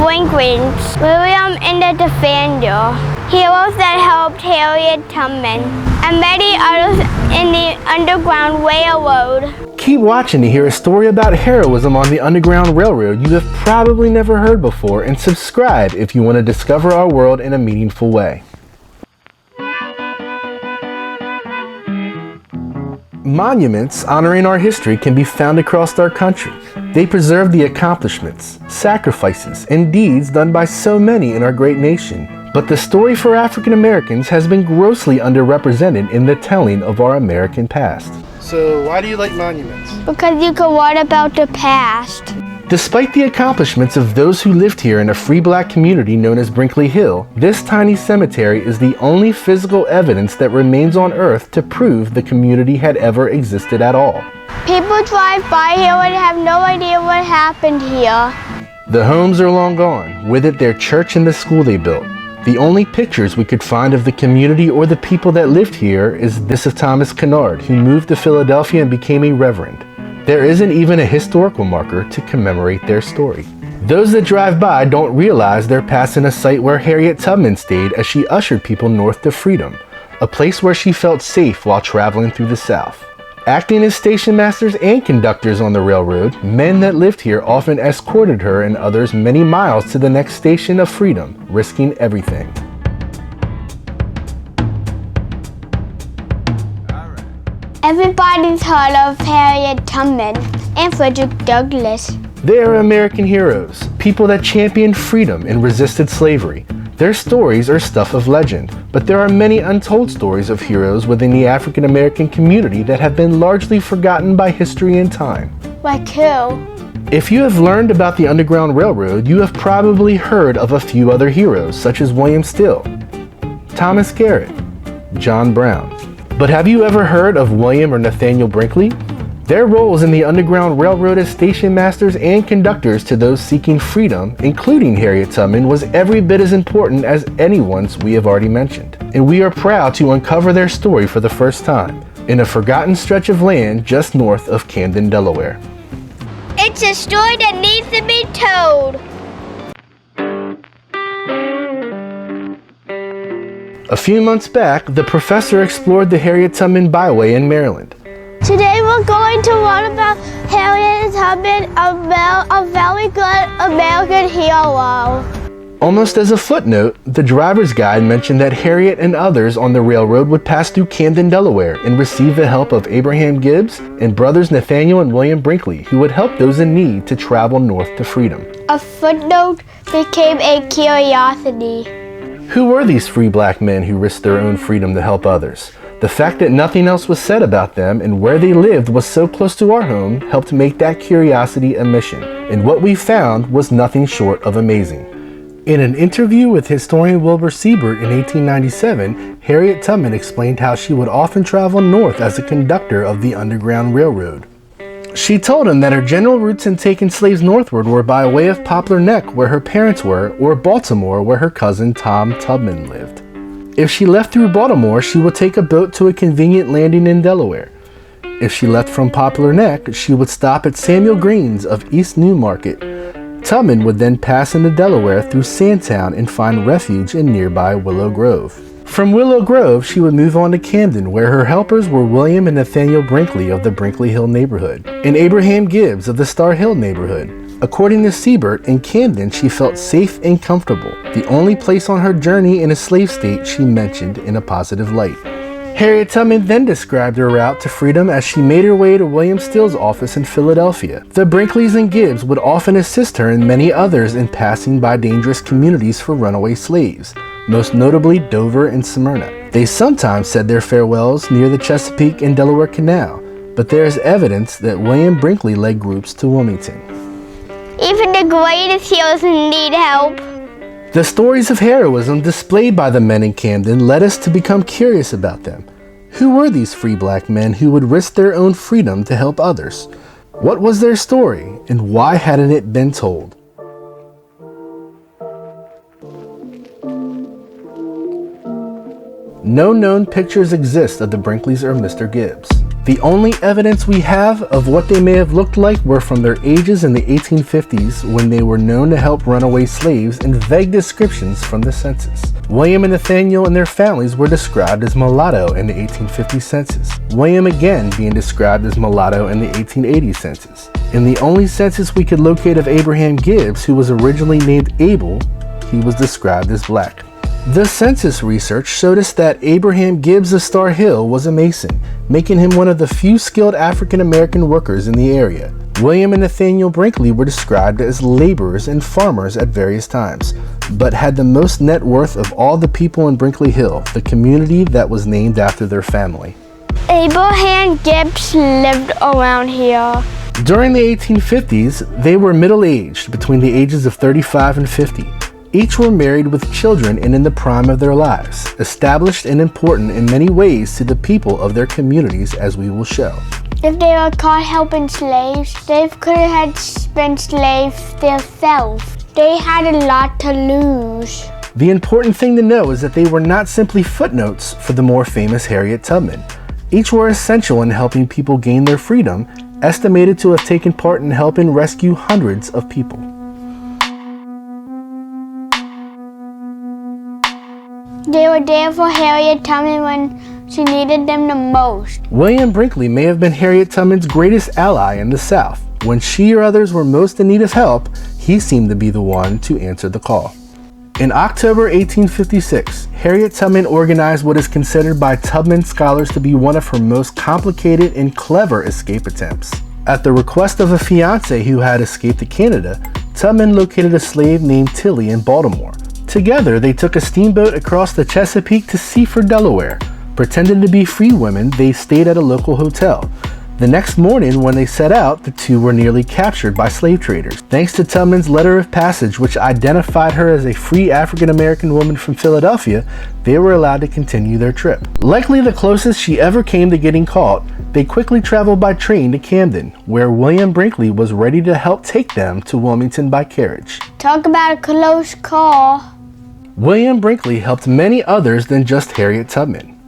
Brinkley's, William and Nathaniel, heroes that helped Harriet Tubman, and many others in the Underground Railroad. Keep watching to hear a story about heroism on the Underground Railroad you have probably never heard before, and subscribe if you want to discover our world in a meaningful way. Monuments honoring our history can be found across our country. They preserve the accomplishments, sacrifices, and deeds done by so many in our great nation. But the story for African Americans has been grossly underrepresented in the telling of our American past. So why do you like monuments? Because you can learn about the past. Despite the accomplishments of those who lived here in a free black community known as Brinkley Hill, this tiny cemetery is the only physical evidence that remains on Earth to prove the community had ever existed at all. People drive by here and have no idea what happened here. The homes are long gone, with it their church and the school they built. The only pictures we could find of the community or the people that lived here is this of Thomas Kennard, who moved to Philadelphia and became a reverend. There isn't even a historical marker to commemorate their story. Those that drive by don't realize they're passing a site where Harriet Tubman stayed as she ushered people north to freedom, a place where she felt safe while traveling through the South. Acting as station masters and conductors on the railroad, men that lived here often escorted her and others many miles to the next station of freedom, risking everything. Everybody's heard of Harriet Tubman and Frederick Douglass. They are American heroes, people that championed freedom and resisted slavery. Their stories are stuff of legend, but there are many untold stories of heroes within the African American community that have been largely forgotten by history and time. Like who? If you have learned about the Underground Railroad, you have probably heard of a few other heroes, such as William Still, Thomas Garrett, John Brown. But have you ever heard of William or Nathaniel Brinkley? Their roles in the Underground Railroad as station masters and conductors to those seeking freedom, including Harriet Tubman, was every bit as important as anyone's we have already mentioned. And we are proud to uncover their story for the first time, in a forgotten stretch of land just north of Camden, Delaware. It's a story that needs to be told. A few months back, the professor explored the Harriet Tubman Byway in Maryland. Today we're going to learn about Harriet Tubman, a very good American hero. Almost as a footnote, the driver's guide mentioned that Harriet and others on the railroad would pass through Camden, Delaware, and receive the help of Abraham Gibbs and brothers Nathaniel and William Brinkley, who would help those in need to travel north to freedom. A footnote became a curiosity. Who were these free black men who risked their own freedom to help others? The fact that nothing else was said about them and where they lived was so close to our home helped make that curiosity a mission, and what we found was nothing short of amazing. In an interview with historian Wilbur Siebert in 1897, Harriet Tubman explained how she would often travel north as a conductor of the Underground Railroad. She told him that her general routes in taking slaves northward were by way of Poplar Neck, where her parents were, or Baltimore, where her cousin Tom Tubman lived. If she left through Baltimore, she would take a boat to a convenient landing in Delaware. If she left from Poplar Neck, she would stop at Samuel Green's of East Newmarket. Tubman would then pass into Delaware through Sandtown and find refuge in nearby Willow Grove. From Willow Grove, she would move on to Camden, where her helpers were William and Nathaniel Brinkley of the Brinkley Hill neighborhood, and Abraham Gibbs of the Star Hill neighborhood. According to Siebert, in Camden, she felt safe and comfortable, the only place on her journey in a slave state she mentioned in a positive light. Harriet Tubman then described her route to freedom as she made her way to William Still's office in Philadelphia. The Brinkleys and Gibbs would often assist her and many others in passing by dangerous communities for runaway slaves, most notably Dover and Smyrna. They sometimes said their farewells near the Chesapeake and Delaware Canal, but there is evidence that William Brinkley led groups to Wilmington. Even the greatest heroes need help. The stories of heroism displayed by the men in Camden led us to become curious about them. Who were these free black men who would risk their own freedom to help others? What was their story, and why hadn't it been told? No known pictures exist of the Brinkleys or Mr. Gibbs. The only evidence we have of what they may have looked like were from their ages in the 1850s when they were known to help runaway slaves and vague descriptions from the census. William and Nathaniel and their families were described as mulatto in the 1850 census. William again being described as mulatto in the 1880 census. In the only census we could locate of Abraham Gibbs, who was originally named Abel, he was described as black. The census research showed us that Abraham Gibbs of Star Hill was a Mason, making him one of the few skilled African American workers in the area. William and Nathaniel Brinkley were described as laborers and farmers at various times, but had the most net worth of all the people in Brinkley Hill, the community that was named after their family. Abraham Gibbs lived around here. During the 1850s, they were middle-aged, between the ages of 35 and 50. Each were married with children and in the prime of their lives, established and important in many ways to the people of their communities, as we will show. If they were caught helping slaves, they could have been slaves themselves. They had a lot to lose. The important thing to know is that they were not simply footnotes for the more famous Harriet Tubman. Each were essential in helping people gain their freedom, estimated to have taken part in helping rescue hundreds of people. They were there for Harriet Tubman when she needed them the most. William Brinkley may have been Harriet Tubman's greatest ally in the South. When she or others were most in need of help, he seemed to be the one to answer the call. In October 1856, Harriet Tubman organized what is considered by Tubman scholars to be one of her most complicated and clever escape attempts. At the request of a fiancé who had escaped to Canada, Tubman located a slave named Tilly in Baltimore. Together, they took a steamboat across the Chesapeake to Seaford, Delaware. Pretending to be free women, they stayed at a local hotel. The next morning, when they set out, the two were nearly captured by slave traders. Thanks to Tubman's letter of passage, which identified her as a free African-American woman from Philadelphia, they were allowed to continue their trip. Likely the closest she ever came to getting caught, they quickly traveled by train to Camden, where William Brinkley was ready to help take them to Wilmington by carriage. Talk about a close call. William Brinkley helped many others than just Harriet Tubman.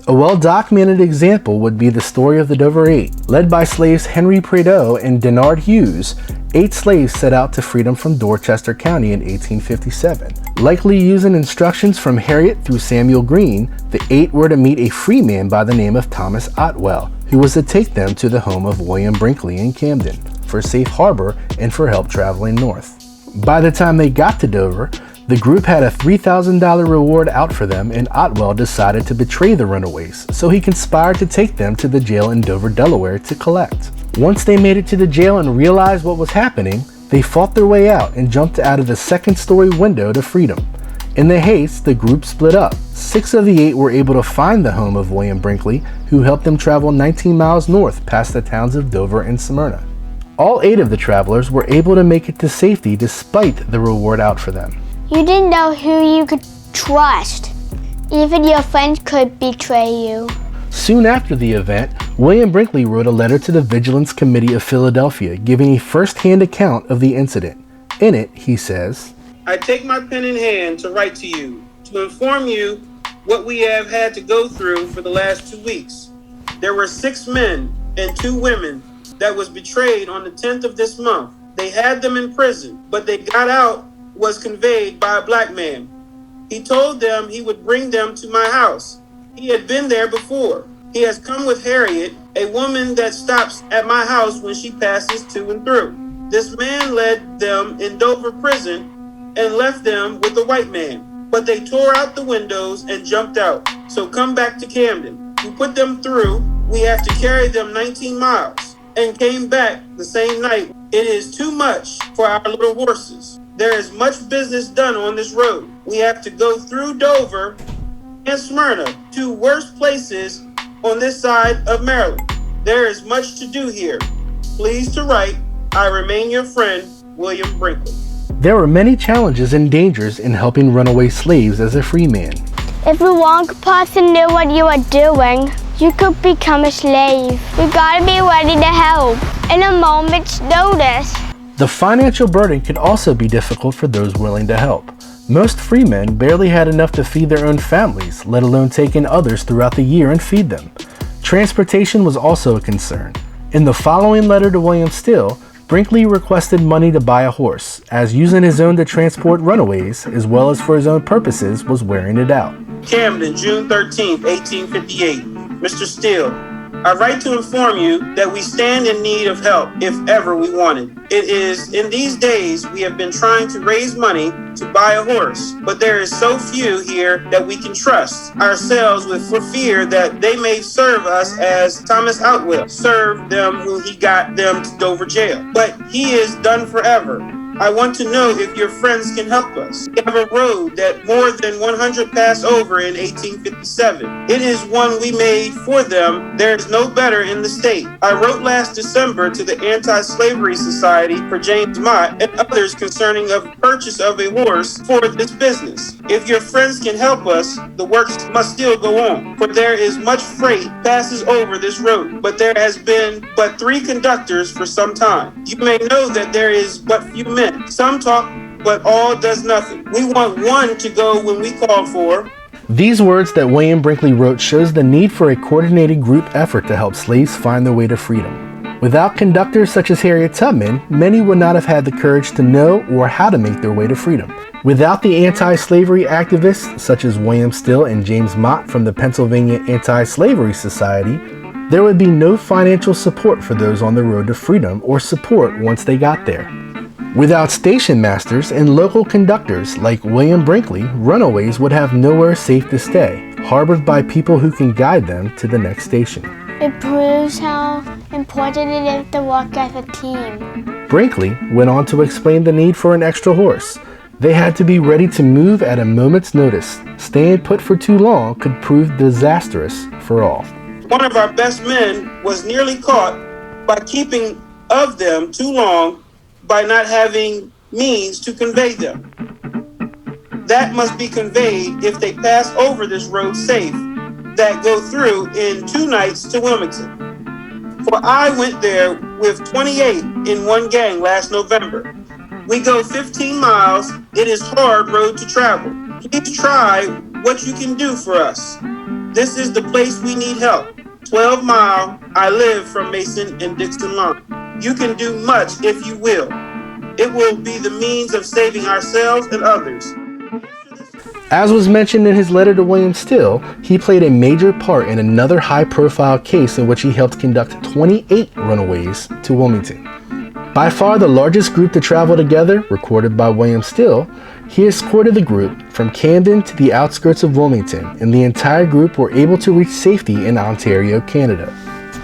A well-documented example would be the story of the Dover Eight. Led by slaves Henry Prideaux and Denard Hughes, 8 slaves set out to freedom from Dorchester County in 1857. Likely using instructions from Harriet through Samuel Green, the 8 were to meet a free man by the name of Thomas Otwell, who was to take them to the home of William Brinkley in Camden for safe harbor and for help traveling north. By the time they got to Dover, the group had a $3,000 reward out for them, and Otwell decided to betray the runaways, so he conspired to take them to the jail in Dover, Delaware to collect. Once they made it to the jail and realized what was happening, they fought their way out and jumped out of the second-story window to freedom. In the haste, the group split up. 6 of the 8 were able to find the home of William Brinkley, who helped them travel 19 miles north past the towns of Dover and Smyrna. All 8 of the travelers were able to make it to safety despite the reward out for them. You didn't know who you could trust. Even your friends could betray you. Soon after the event, William Brinkley wrote a letter to the Vigilance Committee of Philadelphia giving a first-hand account of the incident. In it, he says, I take my pen in hand to write to you, to inform you what we have had to go through for the last 2 weeks. There were 6 men and 2 women that was betrayed on the 10th of this month. They had them in prison, but they got out, was conveyed by a black man. He told them he would bring them to my house. He had been there before. He has come with Harriet, a woman that stops at my house when she passes to and through. This man led them in Dover prison and left them with a white man, but they tore out the windows and jumped out. So come back to Camden. We put them through. We have to carry them 19 miles and came back the same night. It is too much for our little horses. There is much business done on this road. We have to go through Dover and Smyrna, 2 worst places on this side of Maryland. There is much to do here. Please to write, I remain your friend, William Brinkley. There were many challenges and dangers in helping runaway slaves as a free man. If the wrong person knew what you were doing, you could become a slave. You gotta be ready to help in a moment's notice. The financial burden could also be difficult for those willing to help. Most freemen barely had enough to feed their own families, let alone take in others throughout the year and feed them. Transportation was also a concern. In the following letter to William Still, Brinkley requested money to buy a horse, as using his own to transport runaways, as well as for his own purposes, was wearing it out. Camden, June 13, 1858. Mr. Steele, I write to inform you that we stand in need of help if ever we want it. It is in these days we have been trying to raise money to buy a horse, but there is so few here that we can trust ourselves with for fear that they may serve us as Thomas Outwill served them when he got them to Dover jail. But he is done forever. I want to know if your friends can help us. We have a road that more than 100 passed over in 1857. It is one we made for them. There is no better in the state. I wrote last December to the Anti-Slavery Society for James Mott and others concerning the purchase of a horse for this business. If your friends can help us, the works must still go on, for there is much freight passes over this road, but there has been but 3 conductors for some time. You may know that there is but few men. Some talk, but all does nothing. We want one to go when we call for. These words that William Brinkley wrote shows the need for a coordinated group effort to help slaves find their way to freedom. Without conductors such as Harriet Tubman, many would not have had the courage to know or how to make their way to freedom. Without the anti-slavery activists such as William Still and James Mott from the Pennsylvania Anti-Slavery Society, there would be no financial support for those on the road to freedom or support once they got there. Without station masters and local conductors like William Brinkley, runaways would have nowhere safe to stay, harbored by people who can guide them to the next station. It proves how important it is to work as a team. Brinkley went on to explain the need for an extra horse. They had to be ready to move at a moment's notice. Staying put for too long could prove disastrous for all. One of our best men was nearly caught by keeping of them too long by not having means to convey them. That must be conveyed if they pass over this road safe that go through in 2 nights to Wilmington. For I went there with 28 in one gang last November. We go 15 miles. It is hard road to travel. Please try what you can do for us. This is the place we need help. 12 mile. I live from Mason and Dixon line. You can do much if you will. It will be the means of saving ourselves and others. As was mentioned in his letter to William Still, he played a major part in another high-profile case in which he helped conduct 28 runaways to Wilmington. By far the largest group to travel together, recorded by William Still, he escorted the group from Camden to the outskirts of Wilmington, and the entire group were able to reach safety in Ontario, Canada.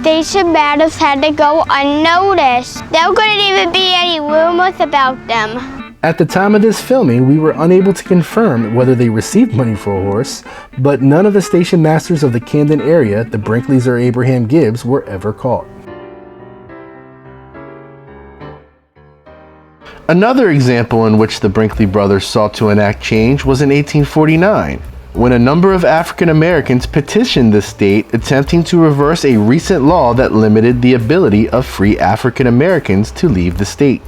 Station battles had to go unnoticed. There couldn't even be any rumors about them. At the time of this filming, we were unable to confirm whether they received money for a horse, but none of the station masters of the Camden area, the Brinkleys or Abraham Gibbs, were ever caught. Another example in which the Brinkley brothers sought to enact change was in 1849. When a number of African Americans petitioned the state attempting to reverse a recent law that limited the ability of free African Americans to leave the state.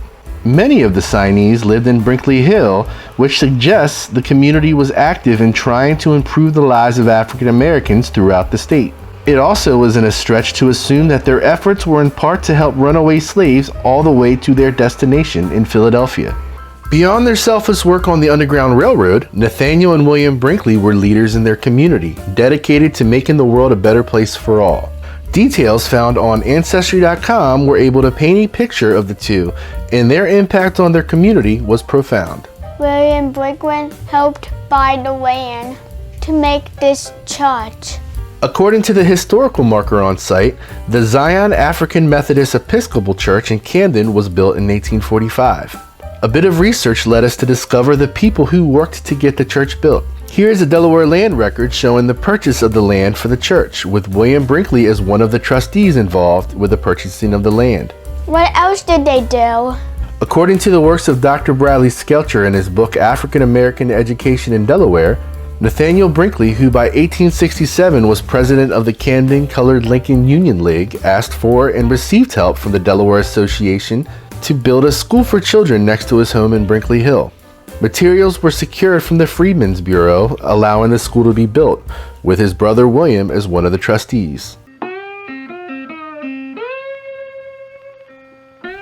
Many of the signees lived in Brinkley Hill, which suggests the community was active in trying to improve the lives of African Americans throughout the state. It also isn't a stretch to assume that their efforts were in part to help runaway slaves all the way to their destination in Philadelphia. Beyond their selfless work on the Underground Railroad, Nathaniel and William Brinkley were leaders in their community, dedicated to making the world a better place for all. Details found on Ancestry.com were able to paint a picture of the two, and their impact on their community was profound. William Brinkley helped buy the land to make this church. According to the historical marker on site, the Zion African Methodist Episcopal Church in Camden was built in 1845. A bit of research led us to discover the people who worked to get the church built. Here is a Delaware land record showing the purchase of the land for the church, with William Brinkley as one of the trustees involved with the purchasing of the land. What else did they do? According to the works of Dr. Bradley Skelcher in his book African American Education in Delaware, Nathaniel Brinkley, who by 1867 was president of the Camden Colored Lincoln Union League, asked for and received help from the Delaware Association to build a school for children next to his home in Brinkley Hill. Materials were secured from the Freedmen's Bureau, allowing the school to be built, with his brother William as one of the trustees.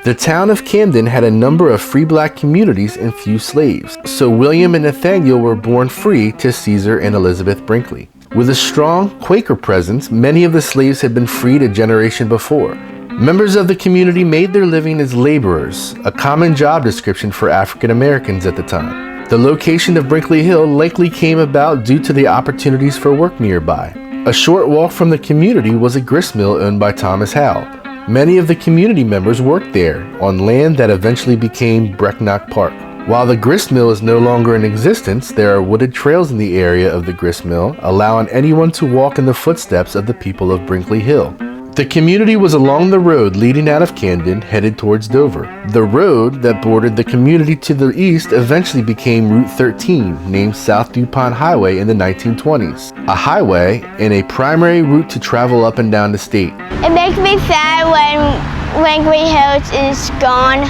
The town of Camden had a number of free black communities and few slaves, so William and Nathaniel were born free to Caesar and Elizabeth Brinkley. With a strong Quaker presence, many of the slaves had been freed a generation before. Members of the community made their living as laborers, a common job description for African Americans at the time. The location of Brinkley Hill likely came about due to the opportunities for work nearby. A short walk from the community was a gristmill owned by Thomas Howe. Many of the community members worked there, on land that eventually became Brecknock Park. While the gristmill is no longer in existence, there are wooded trails in the area of the gristmill, allowing anyone to walk in the footsteps of the people of Brinkley Hill. The community was along the road leading out of Camden, headed towards Dover. The road that bordered the community to the east eventually became Route 13, named South DuPont Highway in the 1920s. A highway and a primary route to travel up and down the state. It makes me sad when Brinkley Hill is gone.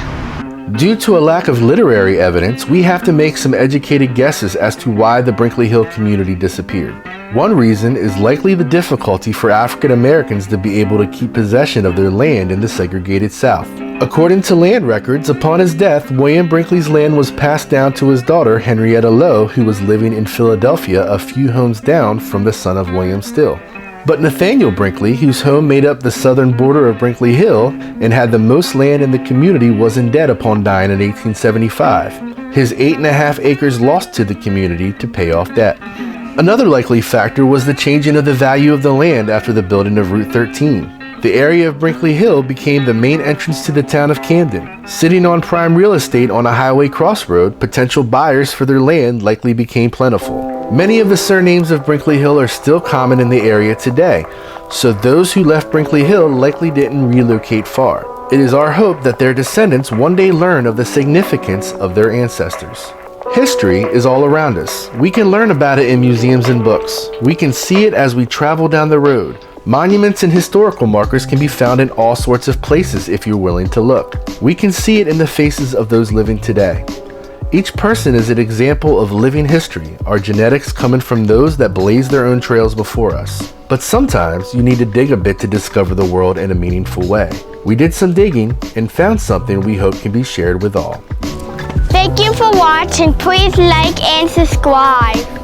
Due to a lack of literary evidence, we have to make some educated guesses as to why the Brinkley Hill community disappeared. One reason is likely the difficulty for African Americans to be able to keep possession of their land in the segregated South. According to land records, upon his death, William Brinkley's land was passed down to his daughter Henrietta Lowe, who was living in Philadelphia a few homes down from the son of William Still. But Nathaniel Brinkley, whose home made up the southern border of Brinkley Hill and had the most land in the community, was in debt upon dying in 1875. His 8.5 acres lost to the community to pay off debt. Another likely factor was the changing of the value of the land after the building of Route 13. The area of Brinkley Hill became the main entrance to the town of Camden. Sitting on prime real estate on a highway crossroad, potential buyers for their land likely became plentiful. Many of the surnames of Brinkley Hill are still common in the area today, so those who left Brinkley Hill likely didn't relocate far. It is our hope that their descendants one day learn of the significance of their ancestors. History is all around us. We can learn about it in museums and books. We can see it as we travel down the road. Monuments and historical markers can be found in all sorts of places if you're willing to look. We can see it in the faces of those living today. Each person is an example of living history, our genetics coming from those that blazed their own trails before us. But sometimes you need to dig a bit to discover the world in a meaningful way. We did some digging and found something we hope can be shared with all. Thank you for watching. Please like and subscribe.